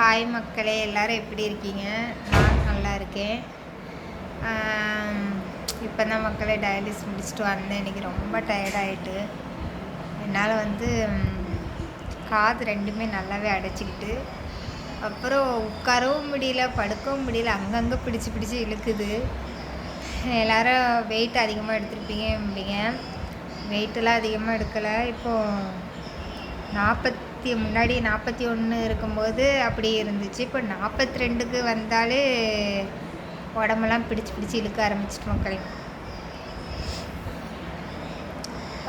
Hi மக்களே, எல்லோரும் எப்படி இருக்கீங்க? நான் நல்லா இருக்கேன். இப்போ தான் மக்களே டயாலிசிஸ் முடிச்சுட்டு வந்தேன். இன்றைக்கி ரொம்ப டயர்டாகிட்டு என்னால் காது ரெண்டுமே நல்லாவே அடைச்சிக்கிட்டு, அப்புறம் உட்காரவும் முடியல, படுக்கவும் முடியல, அங்கங்கே பிடிச்சி இழுக்குது. எல்லோரும் வெயிட் அதிகமாக எடுத்துருப்பீங்க. வெயிட்டெல்லாம் அதிகமாக எடுக்கலை. இப்போது முன்னாடி 41 இருக்கும்போது அப்படி இருந்துச்சு. இப்போ 42க்கு வந்தாலே உடம்பெல்லாம் பிடிச்சி இழுக்க ஆரம்பிச்சிட்டு மக்களே.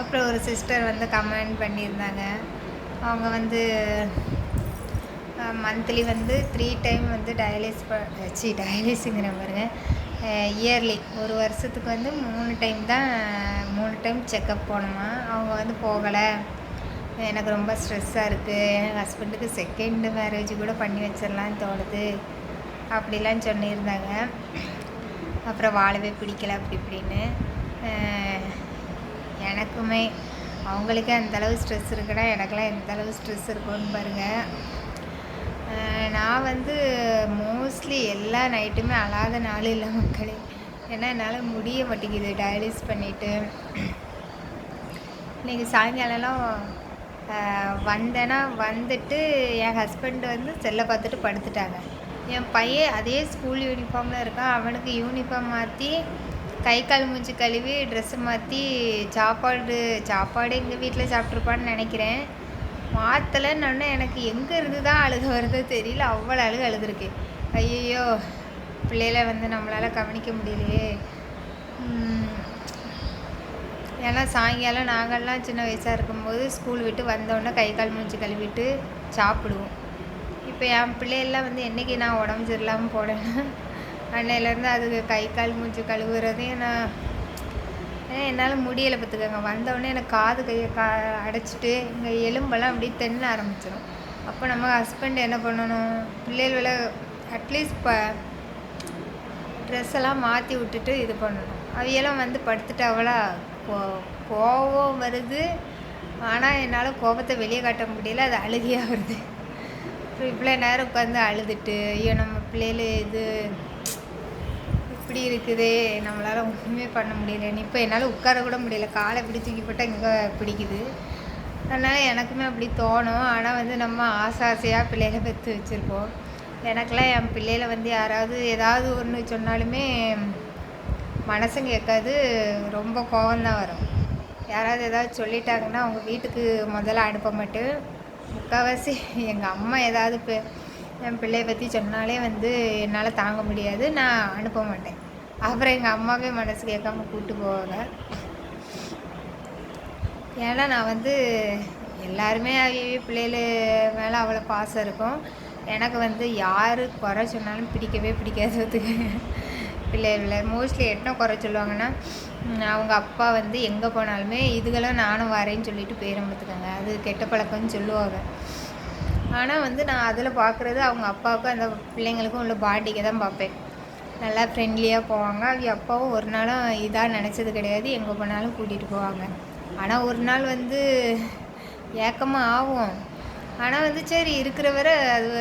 அப்புறம் ஒரு சிஸ்டர் கமெண்ட் பண்ணியிருந்தாங்க. அவங்க மந்த்லி 3 டைம் டயாலிஸுங்கிற பாருங்க, இயர்லி ஒரு வருஷத்துக்கு 3 டைம் செக்கப் போகணுமா. அவங்க போகலை, எனக்கு ரொம்ப ஸ்ட்ரெஸ்ஸாக இருக்குது, என் ஹஸ்பண்டுக்கு செகண்ட் மேரேஜ் கூட பண்ணி வச்சிடலான்னு தோணுது அப்படிலாம் சொல்லியிருந்தாங்க. அப்புறம் வாழவே பிடிக்கல அப்படி இப்படின்னு. எனக்குமே அவங்களுக்கே அந்தளவு ஸ்ட்ரெஸ் இருக்குன்னா எனக்கெல்லாம் எந்தளவு ஸ்ட்ரெஸ் இருக்குன்னு பாருங்கள். நான் மோஸ்ட்லி எல்லா நைட்டுமே அழாத நாள் இல்லை மக்களே. ஏன்னா என்னால் முடிய மாட்டேங்குது டயாலிசிஸ் பண்ணிவிட்டு. இன்றைக்கி சாயங்காலம்லாம் வந்துட்டு என் ஹஸ்பண்டு செல்லை பார்த்துட்டு படுத்துட்டாங்க. என் பையன் அதே ஸ்கூல் யூனிஃபார்மில் இருக்கான். அவனுக்கு யூனிஃபார்ம் மாற்றி, கை கால் மூஞ்சி கழுவி, ட்ரெஸ்ஸு மாற்றி, சாப்பாடு எங்கள் வீட்டில் சாப்பிட்ருப்பான்னு நினைக்கிறேன். மாற்றலைன்னு எனக்கு எங்கே இருந்து தான் அழுக வருதோ தெரியல, அவ்வளோ அழுதுருக்கு. ஐயோ, பிள்ளைகளை நம்மளால் கவனிக்க முடியலையே. ஏன்னா சாயங்காலம் நாங்கள்லாம் சின்ன வயசாக இருக்கும்போது ஸ்கூல் விட்டு வந்தோடனே கை கால் மூஞ்சி கழுவிட்டு சாப்பிடுவோம். இப்போ என் பிள்ளையெல்லாம் என்றைக்கு நான் உடம்பு சரியில்லாமல் போடேன்னா அன்னையிலேருந்து அதுக்கு கை கால் மூஞ்சி கழுவுறதையும் என்னால் முடியலை பார்த்துக்கோங்க. வந்தோடனே எனக்கு காது கையை அடைச்சிட்டு இங்கே எலும்பெல்லாம் அப்படியே தென்ன ஆரம்பிச்சிடும். அப்போ நம்ம ஹஸ்பண்ட் என்ன பண்ணணும், பிள்ளைகளை அட்லீஸ்ட் ட்ரெஸ் எல்லாம் மாற்றி விட்டுட்டு இது பண்ணணும். அவையெல்லாம் படுத்துட்டாவளா, கோபம் வருது. ஆனால் என்னால் கோபத்தை வெளியே காட்ட முடியல, அது அழுகையாக வருது. அப்புறம் இவ்வளோ நேரம் உட்காந்து அழுதுட்டு, ஐயோ நம்ம பிள்ளைகள் இது இப்படி இருக்குதே, நம்மளால் ஒன்றுமே பண்ண முடியல. இப்போ என்னால் உட்கார கூட முடியல, காலை இப்படி தூக்கி போட்டால் இங்கே பிடிக்குது. அதனால் எனக்குமே அப்படி தோணும். ஆனால் நம்ம ஆசையாக பிள்ளைகளை பெற்று வச்சுருப்போம். எனக்கெல்லாம் என் பிள்ளைகளை யாராவது ஏதாவது ஒன்று சொன்னாலுமே மனசும் கேட்காது, ரொம்ப கோபம்தான் வரும். யாராவது ஏதாவது சொல்லிட்டாங்கன்னா அவங்க வீட்டுக்கு முதல்ல அனுப்ப மாட்டேன். முக்கால்வாசி எங்கள் அம்மா ஏதாவது என் பிள்ளையை பற்றி சொன்னாலே என்னால் தாங்க முடியாது, நான் அனுப்ப மாட்டேன். அப்புறம் எங்கள் அம்மாவே மனசு கேட்காம கூப்பிட்டு போவாங்க. ஏன்னா நான் எல்லாருமே பிள்ளைகள் மேலே அவ்வளோ பாசம் இருக்கும். எனக்கு யார் குறை சொன்னாலும் பிடிக்கவே பிடிக்காது. பிள்ளைகளை மோஸ்ட்லி என்ன குறை சொல்லுவாங்கன்னா, அவங்க அப்பா எங்கே போனாலுமே இதுகெல்லாம் நானும் வரேன்னு சொல்லிட்டு பேரம் பார்த்துக்காங்க, அது கெட்ட பழக்கம்னு சொல்லுவாங்க. ஆனால் நான் அதில் பார்க்குறது அவங்க அப்பாவுக்கும் அந்த பிள்ளைங்களுக்கும் உள்ள பாண்டிங்கை தான் பார்ப்பேன். நல்லா ஃப்ரெண்ட்லியாக போவாங்க. அவங்க அப்பாவும் ஒரு நாளும் இதாக நினச்சது கிடையாது, எங்கே போனாலும் கூட்டிகிட்டு போவாங்க. ஆனால் ஒரு நாள் ஏக்கமாக ஆகும். ஆனால் சரி இருக்கிற வரை அது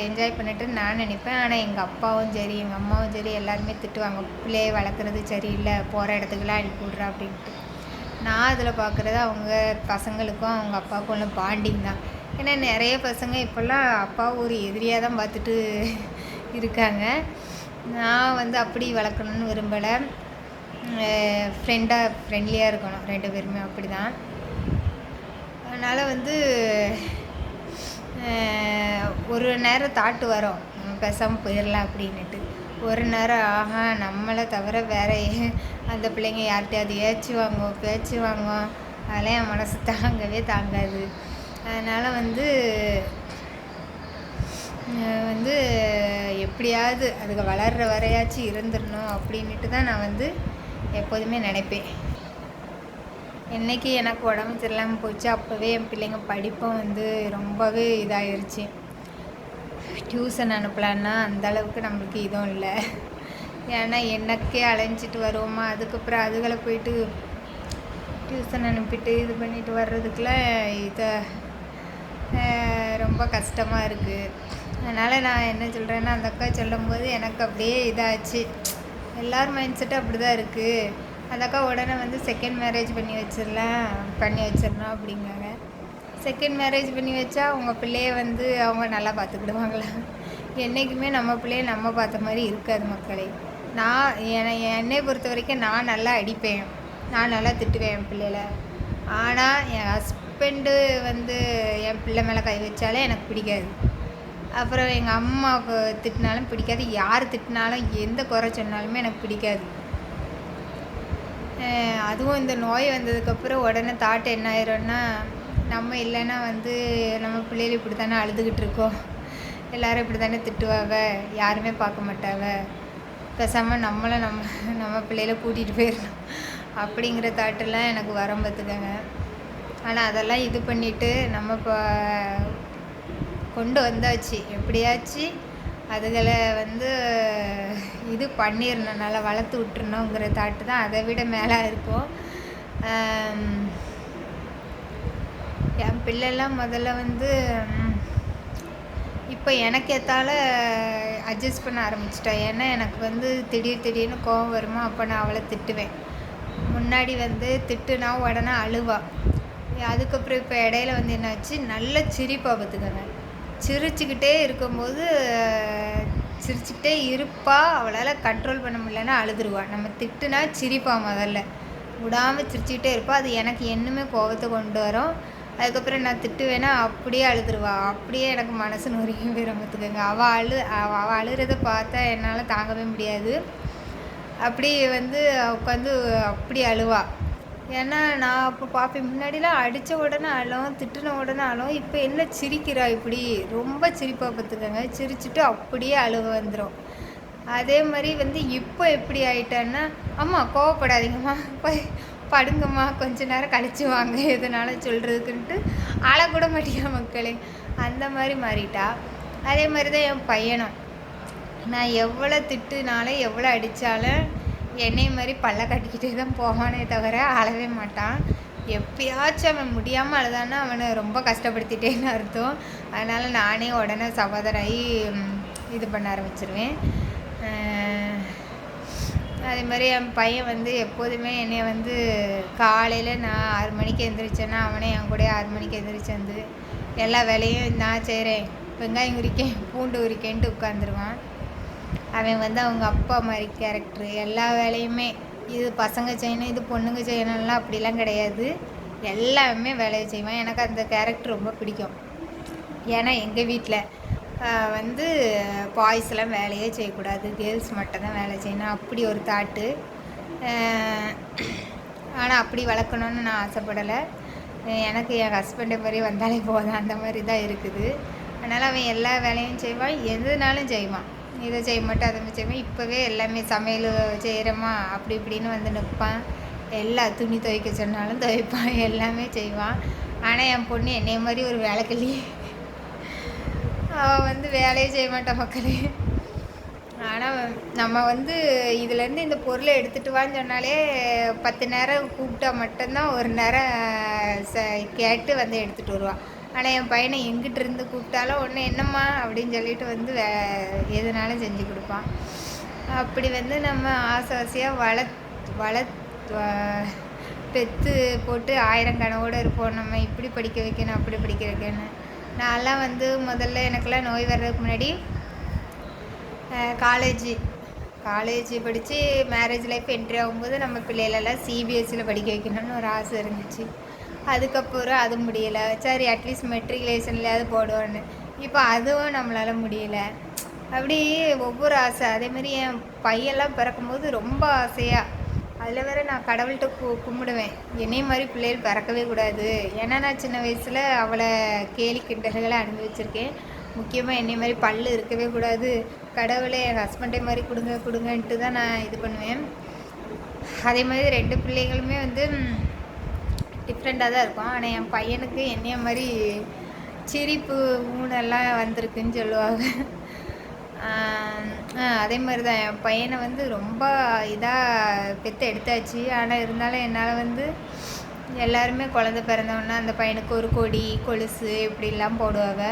என்ஜாய் பண்ணிட்டுன்னு நான் நினைப்பேன். ஆனால் எங்கள் அப்பாவும் சரி எங்கள் அம்மாவும் சரி எல்லாருமே திட்டுவாங்க, பிள்ளையை வளர்க்குறது சரியில்லை, போகிற இடத்துக்குலாம் அனுப்பி விட்றா அப்படின்ட்டு. நான் அதில் பார்க்குறது அவங்க பசங்களுக்கும் அவங்க அப்பாவுக்கும் உள்ள பாண்டிங் தான். ஏன்னா நிறைய பசங்க இப்போல்லாம் அப்பாவை ஒரு எதிரியாக தான் பார்த்துட்டு இருக்காங்க. நான் அப்படி வளர்க்கணுன்னு விரும்பலை. ஃப்ரெண்ட்லியாக இருக்கணும் 2 பேருமே, அப்படி தான். அதனால் ஒரு நேரம் தாட்டு வரும், நம்ம பேசாமல் போயிடலாம் அப்படின்னுட்டு. ஒரு நேரம் ஆஹா, நம்மளை தவிர வேறு அந்த பிள்ளைங்க யார்கிட்டையாவது பேச்சு வாங்கும், அதெல்லாம் என் மனசு தாங்கவே தாங்காது. அதனால் எப்படியாவது அதுக்கு வளர்கிற வரையாச்சும் இருந்துடணும் அப்படின்ட்டு தான் நான் எப்போதுமே நினைப்பேன். என்றைக்கு எனக்கு உடம்பு சரியில்லாமல் போச்சு அப்போவே என் பிள்ளைங்க படிப்பும் ரொம்பவே இதாகிருச்சு. டியூஷன் அனுப்பலான்னா அந்தளவுக்கு நம்மளுக்கு இதுவும் இல்லை. ஏன்னா எனக்கே அலைஞ்சிட்டு வருவோமா, அதுக்கப்புறம் அதுகளை போயிட்டு டியூஷன் அனுப்பிட்டு இது பண்ணிட்டு வர்றதுக்குலாம் இதை ரொம்ப கஷ்டமாக இருக்குது. அதனால் நான் என்ன சொல்கிறேன்னா, அந்த அக்கா சொல்லும்போது எனக்கு அப்படியே இதாச்சு. எல்லோரும் மைண்ட் செட்டும் அப்படி தான் இருக்குது. அந்த அக்கா உடனே வந்து செகண்ட் மேரேஜ் பண்ணி வச்சிடணும் அப்படிங்காங்க. செகண்ட் மேரேஜ் பண்ணி வச்சா அவங்க பிள்ளைய வந்து அவங்க நல்லா பார்த்துக்கிடுவாங்களா? என்றைக்குமே நம்ம பிள்ளைய நம்ம பார்த்த மாதிரி இருக்காது மக்களே. என்னை பொறுத்த வரைக்கும் நான் நல்லா அடிப்பேன், நான் நல்லா திட்டுவேன் என் பிள்ளையில. ஆனால் என் ஹஸ்பண்டு வந்து என் பிள்ளை மேலே கை வச்சாலே எனக்கு பிடிக்காது. அப்புறம் எங்கள் அம்மா திட்டினாலும் பிடிக்காது, யார் திட்டினாலும் எந்த குறை சொன்னாலுமே எனக்கு பிடிக்காது. அதுவும் இந்த நோய் வந்ததுக்கப்புறம் உடனே தாட் என்ன ஆயிரும்னா, நம்ம இல்லைன்னா வந்து நம்ம பிள்ளைகள் இப்படி தானே அழுதுகிட்டு இருக்கோம், எல்லோரும் இப்படி தானே திட்டுவாங்க, யாருமே பார்க்க மாட்டாங்க, பேசாமல் நம்ம பிள்ளையில கூட்டிகிட்டு போயிடணும் அப்படிங்கிற தாட்டெல்லாம் எனக்கு வர பார்த்துக்கங்க. ஆனால் அதெல்லாம் இது பண்ணிவிட்டு நம்ம இப்போ கொண்டு வந்தாச்சு. எப்படியாச்சு அதுகளை வந்து இது பண்ணிடணும், நல்லா வளர்த்து விட்டுறணுங்கிற தாட்டு தான் அதை விட மேலே இருக்கும். என் பிள்ளைலாம் முதல்ல வந்து இப்போ எனக்கு ஏற்றால அட்ஜஸ்ட் பண்ண ஆரம்பிச்சிட்டா. ஏன்னா எனக்கு வந்து திடீர்னு கோவம் வருமா, அப்போ நான் அவளை திட்டுவேன். முன்னாடி வந்து திட்டுனா உடனே அழுவா. அதுக்கப்புறம் இப்போ இடையில வந்து என்னாச்சு, நல்ல சிரிப்பா பார்த்துக்கங்க. சிரிச்சுக்கிட்டே இருக்கும்போது சிரிச்சுக்கிட்டே இருப்பா. அவளால் கண்ட்ரோல் பண்ண முடியலன்னா அழுதுருவா. நம்ம திட்டுனா சிரிப்பா, முதல்ல விடாமல் சிரிச்சுக்கிட்டே இருப்பா. அது எனக்கு இன்னுமே கோபத்தை கொண்டு வரும். அதுக்கப்புறம் நான் திட்டுவேன்னா அப்படியே அழுதுருவா. அப்படியே எனக்கு மனசு நொறுங்கி போயிடும் பார்த்துக்கோங்க. அவள் அழுகிறத பார்த்தா என்னால் தாங்கவே முடியாது. அப்படி வந்து உட்காந்து அப்படி அழுவா. ஏன்னா நான் அப்போ பார்ப்பேன், முன்னாடிலாம் அடித்த உடனே அழும், திட்டின உடனே அழும். இப்போ என்ன சிரிக்கிறா, இப்படி ரொம்ப சிரிப்பாக பார்த்துக்கோங்க. சிரிச்சுட்டு அப்படியே அழுக வந்துடும். அதே மாதிரி வந்து இப்போ எப்படி ஆயிட்டான்னா, அம்மா கோவப்படாதீங்கம்மா, போய் படுங்கம்மா, கொஞ்ச நேரம் கழிச்சு வாங்க, எதனால சொல்கிறதுக்குன்ட்டு அழக்கூட மாட்டேங்க மக்களே. அந்த மாதிரி மாறிட்டா. அதே மாதிரி தான் என் பையனும். நான் எவ்வளோ திட்டுனாலும் எவ்வளோ அடித்தாலும் என்னை மாதிரி பல்ல கட்டிக்கிட்டே தான் போவானே தவிர அழவே மாட்டான். எப்பயாச்சும் அவன் முடியாமல் அழுதான்னா அவனை ரொம்ப கஷ்டப்படுத்திட்டேன்னு அர்த்தம். அதனால் நானே உடனே சகோதராகி இது பண்ண ஆரம்பிச்சிருவேன். அதே மாதிரி என் பையன் வந்து எப்போதுமே என்னை வந்து காலையில் நான் 6 மணிக்கு எழுந்திரிச்சேன்னா அவனே என் கூட 6 மணிக்கு எழுந்திரிச்சு வந்து எல்லா வேலையும் நான் செய்கிறேன், வெங்காயம் உரிக்கேன், பூண்டு உரிக்கேன்ட்டு உட்காந்துருவான். அவன் வந்து அவங்க அப்பா மாதிரி கேரக்டரு. எல்லா வேலையுமே இது பசங்க செய்யணும், இது பொண்ணுங்க செய்யணும்லாம் அப்படிலாம் கிடையாது. எல்லாமே வேலையை செய்வான். எனக்கு அந்த கேரக்டர் ரொம்ப பிடிக்கும். ஏன்னா எங்கள் வீட்டில் வந்து பாய்ஸ்லாம் வேலையே செய்யக்கூடாது, கேர்ள்ஸ் மட்டும் தான் வேலை செய்யணும், அப்படி ஒரு தாட்டு. ஆனால் அப்படி வளர்க்கணுன்னு நான் ஆசைப்படலை. எனக்கு என் ஹஸ்பண்டை மாதிரி வந்தாலே போதும், அந்த மாதிரி தான் இருக்குது. அதனால் அவன் எல்லா வேலையும் செய்வான், எதுனாலும் செய்வான். இதை செய்ய மாட்டேன், அதை செய்வான். இப்போவே எல்லாமே சமையல் செய்கிறோமா அப்படி இப்படின்னு வந்து நிற்பான். எல்லா துணி துவைக்க சொன்னாலும் துவைப்பான், எல்லாமே செய்வான். ஆனால் என் பொண்ணு என்னைய மாதிரி ஒரு வேலைக்கிள்ளி, அவள் வந்து வேலையே செய்ய மாட்டான் மக்களே. ஆனால் நம்ம வந்து இதுலேருந்து இந்த பொருளை எடுத்துகிட்டு வான்னு சொன்னாலே 10 நேரம் கூப்பிட்டா மட்டும்தான் ஒரு நேரம் கேட்டு வந்து எடுத்துகிட்டு வருவாள். ஆனால் என் பையனை எங்கிட்ட இருந்து கூப்பிட்டாலும் ஒன்று என்னம்மா அப்படின்னு சொல்லிட்டு வந்து எதுனாலும் செஞ்சு கொடுப்பான். அப்படி வந்து நம்ம ஆசையாக பெற்று போட்டு 1000 கனவோடு இருப்போம். நம்ம இப்படி படிக்க வைக்கணும், அப்படி படிக்க வைக்கணும். நான்லாம் வந்து முதல்ல எனக்கெல்லாம் நோய் வர்றதுக்கு முன்னாடி காலேஜ் படித்து மேரேஜ் லைஃப் என்ட்ரி ஆகும்போது நம்ம பிள்ளைகளெல்லாம் சிபிஎஸ்சியில் படிக்க வைக்கணும்னு ஒரு ஆசை இருந்துச்சு. அதுக்கப்புறம் அது முடியலை. சரி அட்லீஸ்ட் மெட்ரிகுலேஷன்லையாவது போடுவோன்னு. இப்போ அதுவும் நம்மளால் முடியலை. அப்படி ஒவ்வொரு ஆசை. அதேமாதிரி என் பையெல்லாம் பிறக்கும்போது ரொம்ப ஆசையாக, அதில் வேறு நான் கடவுள்கிட்ட கும்பிடுவேன், என்னைய மாதிரி பிள்ளைகள் பிறக்கவே கூடாது. ஏன்னா நான் சின்ன வயசில் அவளை கேலி கிண்டல்களை அனுபவிச்சிருக்கேன். முக்கியமாக என்னை மாதிரி பல்லு இருக்கவே கூடாது, கடவுளே என் ஹஸ்பண்டை மாதிரி கொடுங்கன்ட்டு தான் நான் இது பண்ணுவேன். அதே மாதிரி 2 பிள்ளைகளுமே வந்து டிஃப்ரெண்ட்டாக தான் இருக்கும். ஆனால் என் பையனுக்கு என்னைய மாதிரி சிரிப்பு ஊனெல்லாம் வந்திருக்குன்னு சொல்லுவாங்க. அதே மாதிரி தான் என் பையனை வந்து ரொம்ப இதாக பெற்று எடுத்தாச்சு. ஆனால் இருந்தாலும் என்னால் வந்து எல்லாருமே குழந்த பிறந்தவொன்னே அந்த பையனுக்கு ஒரு கொடி கொலுசு இப்படிலாம் போடுவாங்க.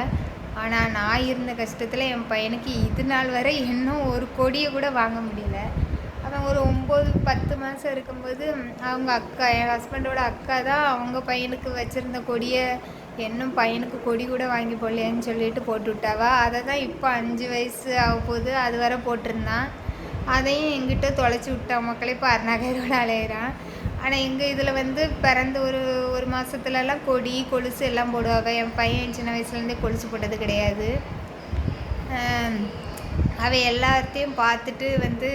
ஆனால் நான் இருந்த கஷ்டத்தில் என் பையனுக்கு இது நாள் வரை இன்னும் ஒரு கொடியை கூட வாங்க முடியல. அவன் ஒரு 9-10 மாதம் இருக்கும்போது அவங்க அக்கா, என் ஹஸ்பண்டோட அக்கா தான் அவங்க பையனுக்கு வச்சுருந்த கொடியை இன்னும் பையனுக்கு கொடி கூட வாங்கி போடலேன்னு சொல்லிட்டு போட்டு விட்டாவா. அதை தான் இப்போ 5 வயசு ஆக போகுது, அது வரை போட்டிருந்தான். அதையும் எங்கிட்ட தொலைச்சி விட்டான் மக்களே. இப்போ அருணாகரோட அலையிறான். ஆனால் எங்கள் இதில் வந்து பிறந்த ஒரு மாதத்துலலாம் கொடி கொலுசு எல்லாம் போடுவாங்க. என் பையன் சின்ன வயசுலேருந்தே கொலுசு போட்டது கிடையாது. அவன் எல்லாத்தையும் பார்த்துட்டு வந்து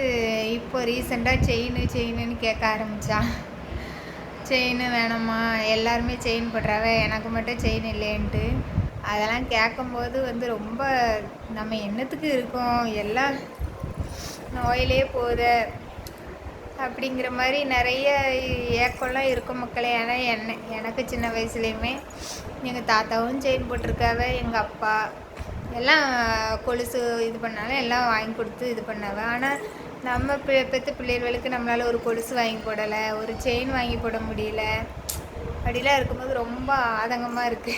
இப்போ ரீசெண்டாக செயின்னு கேட்க ஆரம்பித்தான். செயின் வேணாம்மா, எல்லாருமே செயின் போடுறாவ, எனக்கு மட்டும் செயின் இல்லைன்ட்டு. அதெல்லாம் கேட்கும்போது வந்து ரொம்ப நம்ம என்னத்துக்கு இருக்கோம், எல்லாம் நோயிலே போத அப்படிங்கிற மாதிரி நிறைய ஏக்கம்லாம் இருக்கும் மக்களே. ஏன்னா எனக்கு சின்ன வயசுலேயுமே எங்கள் தாத்தாவும் செயின் போட்டிருக்காவ, எங்கள் அப்பா எல்லாம் கொலுசு இது பண்ணாலும் எல்லாம் வாங்கி கொடுத்து இது பண்ணாவ. ஆனால் நம்ம பெற்ற பிள்ளைகளுக்கு நம்மளால் ஒரு கொலுசு வாங்கி போடலை, ஒரு செயின் வாங்கி போட முடியல. அப்படிலாம் இருக்கும்போது ரொம்ப ஆதங்கமாக இருக்குது.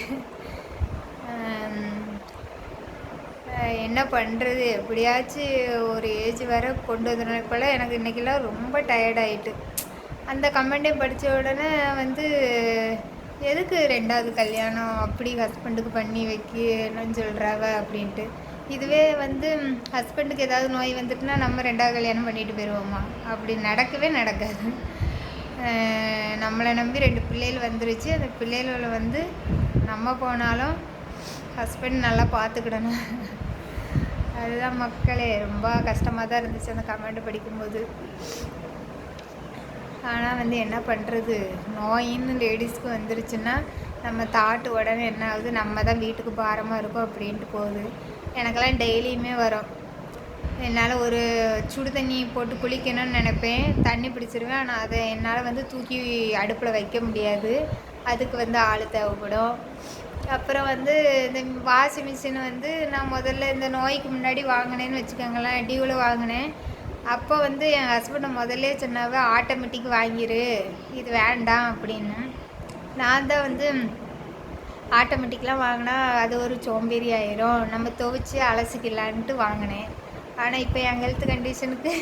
என்ன பண்ணுறது, எப்படியாச்சும் ஒரு ஏஜ் வர கொண்டு வந்துடணும். இப்போல்லாம் எனக்கு இன்றைக்கெல்லாம் ரொம்ப டயர்டாயிட்டு. அந்த கமெண்ட்டே படித்த உடனே வந்து எதுக்கு 2வது கல்யாணம் அப்படி ஹஸ்பண்டுக்கு பண்ணி வைக்கணும்னு சொல்கிறாவ அப்படின்ட்டு. இதுவே வந்து ஹஸ்பண்டுக்கு ஏதாவது நோய் வந்துட்டுனா நம்ம 2வது கல்யாணம் பண்ணிட்டு போயிடுவோமா? அப்படி நடக்கவே நடக்காது. நம்மளை நம்பி 2 பிள்ளைகள் வந்துருச்சு. அந்த பிள்ளைகளை வந்து நம்ம போனாலும் ஹஸ்பண்ட் நல்லா பார்த்துக்கிடணும். அதுதான் மக்களே, ரொம்ப கஷ்டமாக தான் இருந்துச்சு அந்த கமெண்ட் படிக்கும்போது. ஆனால் வந்து என்ன பண்ணுறது, நோயின்னு லேடிஸ்க்கு வந்துருச்சுன்னா நம்ம தாட்டு உடனே என்ன ஆகுது, நம்ம தான் வீட்டுக்கு பாரமாக இருக்கும் அப்படின்ட்டு போகுது. எனக்கெல்லாம் டெய்லியுமே வரும். என்னால் ஒரு சுடு தண்ணி போட்டு குளிக்கணும்னு நினைப்பேன், தண்ணி பிடிச்சிருவேன். ஆனால் அதை என்னால் வந்து தூக்கி அடுப்பில் வைக்க முடியாது, அதுக்கு வந்து ஆள் தேவைப்படும். அப்புறம் வந்து இந்த வாஷிங் மிஷின் வந்து நான் முதல்ல இந்த நோய்க்கு முன்னாடி வாங்கினேன்னு வச்சுக்கோங்களேன், டியூவில் வாங்கினேன். அப்போ வந்து என் ஹஸ்பண்டை முதல்ல சொன்னாவே ஆட்டோமேட்டிக் வாங்கிடு, இது வேண்டாம் அப்படின்னு. நான் தான் வந்து ஆட்டோமேட்டிக்லாம் வாங்கினா அது ஒரு சோம்பேறி ஆயிரும், நம்ம துவைச்சி அலசிக்கலான்ட்டு வாங்கினேன். ஆனால் இப்போ என் ஹெல்த் கண்டிஷனுக்கு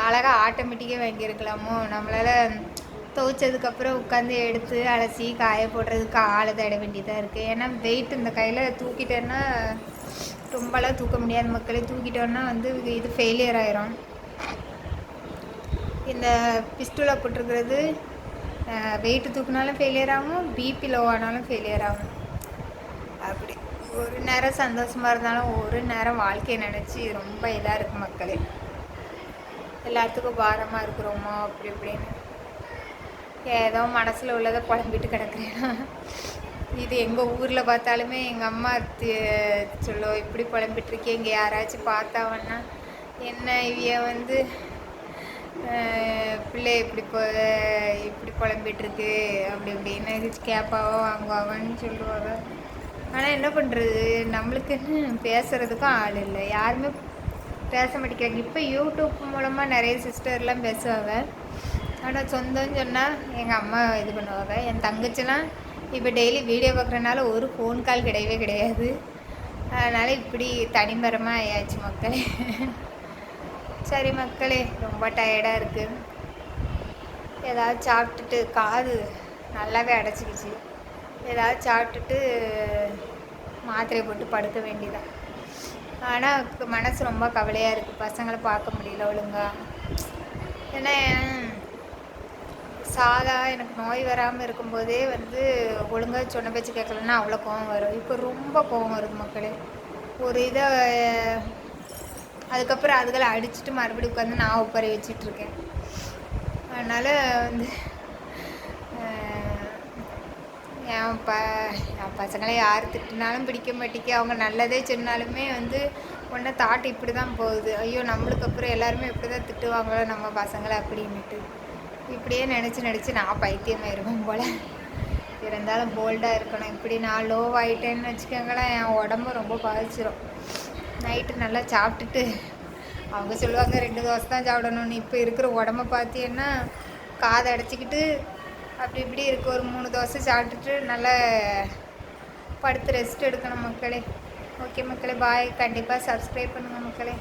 அழகாக ஆட்டோமேட்டிக்கே வாங்கியிருக்கலாமோ. நம்மளால் துவைச்சதுக்கப்புறம் உட்காந்து எடுத்து அலசி காய போடுறதுக்கு ஆளை தேட வேண்டியதாக இருக்குது. ஏன்னா வெயிட் இந்த கையில் தூக்கிட்டேன்னா ரொம்பலாம் தூக்க முடியாத மக்களே. தூக்கிட்டோன்னா வந்து இது ஃபெயிலியர் ஆயிரும். இந்த பிஸ்டூலா போட்டிருக்கிறது வெயிட்டு தூக்கினாலும் ஃபெயிலியர் ஆகும், பிபி லோ ஆனாலும் ஃபெயிலியர் ஆகும். அப்படி ஒரு நேரம் சந்தோஷமாக இருந்தாலும் ஒரு நேரம் வாழ்க்கையை நினச்சி ரொம்ப இதாக இருக்குது மக்களே. எல்லாத்துக்கும் பாரமாக இருக்கிறோமோ அப்படி இப்படின்னு ஏதோ மனசில் உள்ளதை புலம்பிட்டு கிடக்குறேன். இது எங்கள் ஊரில் பார்த்தாலுமே எங்கள் அம்மா சொல்லுவோம், இப்படி புலம்பிட்டுருக்கே, இங்கே யாராச்சும் பார்த்தாவன்னா என்ன இவைய வந்து பிள்ளை இப்படி புலம்பிட்டுருக்கு அப்படி இப்படின்னு கேட்பாவோ வாங்குவாங்கன்னு சொல்லுவாங்க. ஆனால் என்ன பண்ணுறது, நம்மளுக்குன்னு பேசுகிறதுக்கும் ஆள் இல்லை, யாருமே பேச மாட்டேங்கிறாங்க. இப்போ யூடியூப் மூலமாக நிறைய சிஸ்டர்லாம் பேசுவாங்க. ஆனால் சொந்தம்னு சொன்னால் எங்கள் அம்மா இது பண்ணுவாங்க. என் தங்கச்சிலாம் இப்போ டெய்லி வீடியோ பார்க்குறதுனால ஒரு ஃபோன் கால் கிடையவே கிடையாது. அதனால் இப்படி தனிமரமாக ஆயாச்சு மக்களே. சரி மக்களே, ரொம்ப டயர்டாக இருக்குது. ஏதாவது சாப்பிட்டுட்டு, காது நல்லாவே அடைச்சிக்கிச்சு, ஏதாவது சாப்பிட்டுட்டு மாத்திரையை போட்டு படுக்க வேண்டியதான். ஆனால் மனசு ரொம்ப கவலையாக இருக்குது, பசங்களை பார்க்க முடியல ஒழுங்கா. ஏன்னா எனக்கு நோய் வராமல் இருக்கும்போதே வந்து ஒழுங்காக சொன்ன பேச்சு கேட்கலன்னா அவ்வளோ கோவம் வரும். இப்போ ரொம்ப கோவம் வருது மக்களே. ஒரு இதை அதுக்கப்புறம் அதுகளை அடிச்சுட்டு மறுபடியும் உட்காந்து நான் உட்கார வச்சிட்ருக்கேன். அதனால் வந்து என் பசங்களை யார் திட்டினாலும் பிடிக்க மாட்டேங்க. அவங்க நல்லதே சொன்னாலுமே வந்து ஒன்றை தாட்டு இப்படி தான் போகுது. ஐயோ, நம்மளுக்கு அப்புறம் எல்லாருமே இப்படி தான் திட்டுவாங்களோ நம்ம பசங்களை அப்படின்ட்டு இப்படியே நினச்சி நான் பைத்தியமாயிருவேன் போல். இருந்தாலும் போல்டாக இருக்கணும். இப்படி நான் லோவாகிட்டேன்னு வச்சுக்கோங்களேன், என் உடம்பு ரொம்ப பாதிச்சிடும். நைட்டு நல்லா சாப்பிட்டுட்டு, அவங்க சொல்லுவாங்க 2 தோசை தான் சாப்பிடணும்னு. இப்போ இருக்கிற உடம்ப பார்த்தீங்கன்னா காதை அடைச்சிக்கிட்டு அப்படி இப்படி இருக்குது. ஒரு 3 தோசை சாப்பிட்டுட்டு நல்லா படுத்து ரெஸ்ட் எடுக்கணும் மக்களே. ஓகே மக்களே, பாய். கண்டிப்பாக சப்ஸ்கிரைப் பண்ணுங்கள் மக்களே.